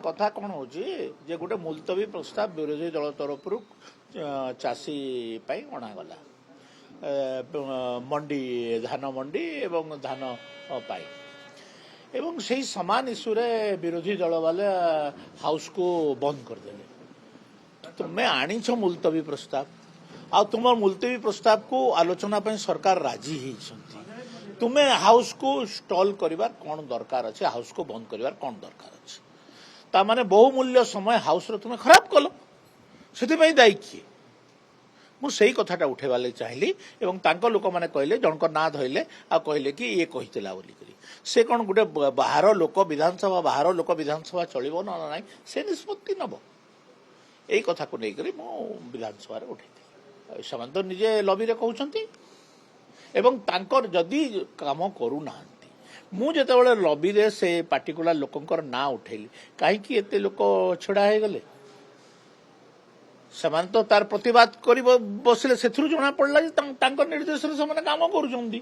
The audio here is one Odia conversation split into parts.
କଥା କଣ ହଉଛି ଯେ ଗୋଟେ ମୁଲତବୀ ପ୍ରସ୍ତାବ ବିରୋଧୀ ଦଳ ତରଫରୁ ଚାଷୀ ପାଇଁ ଅଣାଗଲା ମଣ୍ଡି ଧାନ ମଣ୍ଡି ଏବଂ ଧାନ ପାଇଁ ଏବଂ ସେହି ସମାନ ଇସ୍ୟୁରେ ବିରୋଧୀ ଦଳ ବାଲା ହାଉସକୁ ବନ୍ଦ କରିଦେଲେ। ତୁମେ ଆଣିଛ ମୁଲତବୀ ପ୍ରସ୍ତାବ ଆଉ ତୁମ ମୁଲତବୀ ପ୍ରସ୍ତାବକୁ ଆଲୋଚନା ପାଇଁ ସରକାର ରାଜି ହେଇଛନ୍ତି। ତୁମେ ହାଉସକୁ ଷ୍ଟଲ୍ କରିବାର କ'ଣ ଦରକାର ଅଛି, ହାଉସକୁ ବନ୍ଦ କରିବାର କ'ଣ ଦରକାର ଅଛି? ତାମାନେ ବହୁମୂଲ୍ୟ ସମୟ ହାଉସର ତୁମେ ଖରାପ କଲ, ସେଥିପାଇଁ ଦାୟୀ କିଏ? ମୁଁ ସେଇ କଥାଟା ଉଠେଇବା ଲାଗି ଚାହିଁଲି ଏବଂ ତାଙ୍କ ଲୋକମାନେ କହିଲେ, ଜଣଙ୍କ ନାଁ ଧଇଲେ ଆଉ କହିଲେ କି ଇଏ କହିଥିଲା ବୋଲିକରି। ସେ କ'ଣ ଗୋଟେ ବାହାର ଲୋକ ବିଧାନସଭା ବାହାର ଲୋକ ବିଧାନସଭା ଚଳିବ ନା ନାହିଁ ସେ ନିଷ୍ପତ୍ତି ନେବ। ଏଇ କଥାକୁ ନେଇକରି ମୁଁ ବିଧାନସଭାରେ ଉଠେଇଥିଲି। ସେମାନେ ତ ନିଜେ ଲବିରେ କହୁଛନ୍ତି ଏବଂ ତାଙ୍କର ଯଦି କାମ କରୁନାହାନ୍ତି, ମୁଁ ଯେତେବେଳେ ଲବିରେ ସେ ପାର୍ଟିକୁଲାର ଲୋକଙ୍କର ନାଁ ଉଠେଇଲି କାହିଁକି ଏତେ ଲୋକ ଛିଡ଼ା ହେଇଗଲେ? ସେମାନେ ତ ତାର ପ୍ରତିବାଦ କରି ବସିଲେ, ସେଥିରୁ ଜଣା ପଡ଼ିଲା ଯେ ତାଙ୍କ ନିର୍ଦ୍ଦେଶରେ ସେମାନେ କାମ କରୁଛନ୍ତି।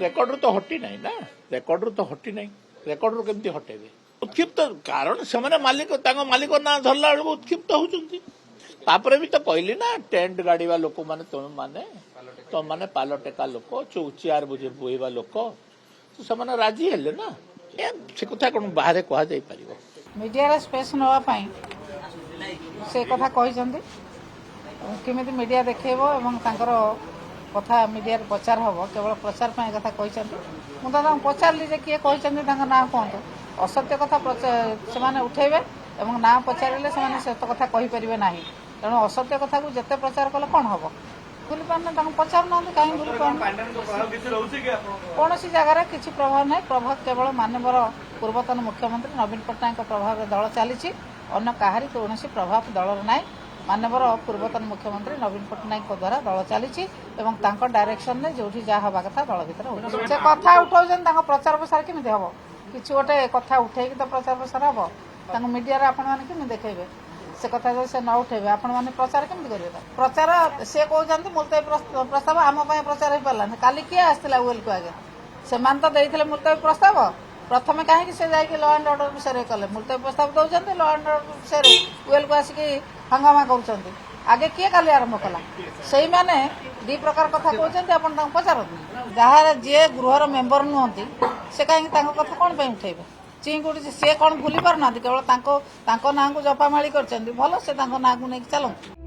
ରେକର୍ଡରୁ ତ ହଟି ନାହିଁ ନା, ରେକର୍ଡରୁ ତ ହଟି ନାହିଁ, ରେକର୍ଡରୁ କେମିତି ହଟେଇବେ? ଉତ୍କ୍ଷିପ୍ତ କାରଣ ସେମାନେ ମାଲିକ, ତାଙ୍କ ମାଲିକ ନାଁ ଧରିଲା ବେଳକୁ ଉତ୍କ୍ଷିପ୍ତ ହଉଛନ୍ତି। ତାପରେ ବି ତ କହିଲି ନା, ଟେଣ୍ଟ ଗାଡ଼ିବା ଲୋକମାନେ ତମମାନେ ପାଲ ଟେକା ଲୋକ, ଚେୟାର ବୋହିବା ଲୋକ, ସେମାନେ ରାଜି ହେଲେ ନା। ସେ କଥା କ'ଣ ବାହାରେ କୁହାଯାଇ ପାରିବ? ମିଡିଆରେ ସ୍ପେସ୍ ନେବା ପାଇଁ ସେ କଥା କହିଛନ୍ତି, କେମିତି ମିଡିଆ ଦେଖେଇବ ଏବଂ ତାଙ୍କର କଥା ମିଡିଆରେ ପ୍ରଚାର ହେବ, କେବଳ ପ୍ରଚାର ପାଇଁ କଥା କହିଛନ୍ତି। ମୁଁ ତ ତାଙ୍କୁ ପଚାରିଲି ଯେ କିଏ କହିଛନ୍ତି, ତାଙ୍କ ନାଁ କୁହନ୍ତୁ। ଅସତ୍ୟ କଥା ସେମାନେ ଉଠେଇବେ ଏବଂ ନାଁ ପଚାରିଲେ ସେମାନେ ସତ କଥା କହିପାରିବେ ନାହିଁ। ତେଣୁ ଅସତ୍ୟ କଥାକୁ ଯେତେ ପ୍ରଚାର କଲେ କ'ଣ ହେବ? ଭୁଲି ପାରୁନା, ତାଙ୍କୁ ପଚାରୁନାହାନ୍ତି କାହିଁକି ଭୁଲି ପାରୁନା। କୌଣସି ଜାଗାରେ କିଛି ପ୍ରଭାବ ନାହିଁ। ପ୍ରଭାବ କେବଳ ମାନ୍ୟବର ପୂର୍ବତନ ମୁଖ୍ୟମନ୍ତ୍ରୀ ନବୀନ ପଟ୍ଟନାୟକଙ୍କ ପ୍ରଭାବରେ ଦଳ ଚାଲିଛି, ଅନ୍ୟ କାହାରି କୌଣସି ପ୍ରଭାବ ଦଳର ନାହିଁ। ମାନ୍ୟବର ପୂର୍ବତନ ମୁଖ୍ୟମନ୍ତ୍ରୀ ନବୀନ ପଟ୍ଟନାୟକଙ୍କ ଦ୍ୱାରା ଦଳ ଚାଲିଛି ଏବଂ ତାଙ୍କ ଡାଇରେକ୍ସନରେ ଯୋଉଠି ଯାହା ହେବା କଥା ଦଳ ଭିତରେ ହେଉଛି। ସେ କଥା ଉଠାଉଛନ୍ତି, ତାଙ୍କ ପ୍ରଚାର ପ୍ରସାର କେମିତି ହେବ? କିଛି ଗୋଟେ କଥା ଉଠେଇକି ତ ପ୍ରଚାର ପ୍ରସାର ହେବ। ତାଙ୍କୁ ମିଡିଆରେ ଆପଣମାନେ କେମିତି ଦେଖେଇବେ? ସେ କଥା ଯଦି ସେ ନ ଉଠେଇବେ ଆପଣମାନେ ପ୍ରଚାର କେମିତି କରିବେ? ପ୍ରଚାର ସେ କହୁଛନ୍ତି ମୁଲତବୀ ପ୍ରସ୍ତାବ ଆମ ପାଇଁ ପ୍ରଚାର ହେଇପାରିଲାନି। କାଲି କିଏ ଆସିଥିଲା ୱେଲ୍କୁ? ଆଗେ ସେମାନେ ତ ଦେଇଥିଲେ ମୁଲତବୀ ପ୍ରସ୍ତାବ। ପ୍ରଥମେ କାହିଁକି ସେ ଯାଇକି ଲ ଆଣ୍ଡ ଅର୍ଡର ବିଷୟରେ କଲେ? ମୁଲତବୀ ପ୍ରସ୍ତାବ ଦେଉଛନ୍ତି, ଲ ଆଣ୍ଡ ଅର୍ଡର ବିଷୟରେ ୱେଲ୍କୁ ଆସିକି ହଙ୍ଗାମା କରୁଛନ୍ତି। ଆଗେ କିଏ କାଲି ଆରମ୍ଭ କଲା? ସେଇମାନେ ଦୁଇ ପ୍ରକାର କଥା କହୁଛନ୍ତି, ଆପଣ ତାଙ୍କୁ ପଚାରନ୍ତୁ। ଯାହାର ଯିଏ ଗୃହର ମେମ୍ବର ନୁହନ୍ତି ସେ କାହିଁକି ତାଙ୍କ କଥା କ'ଣ ପାଇଁ ଉଠେଇବେ? ଚିଙ୍ଗୁଡ଼ି ସିଏ କ'ଣ ଭୁଲି ପାରୁନାହାନ୍ତି? କେବଳ ତାଙ୍କ ନାଁକୁ ଜପାମାଳି କରିଛନ୍ତି। ଭଲ, ସେ ତାଙ୍କ ନାଁକୁ ନେଇକି ଚାଲନ୍ତୁ।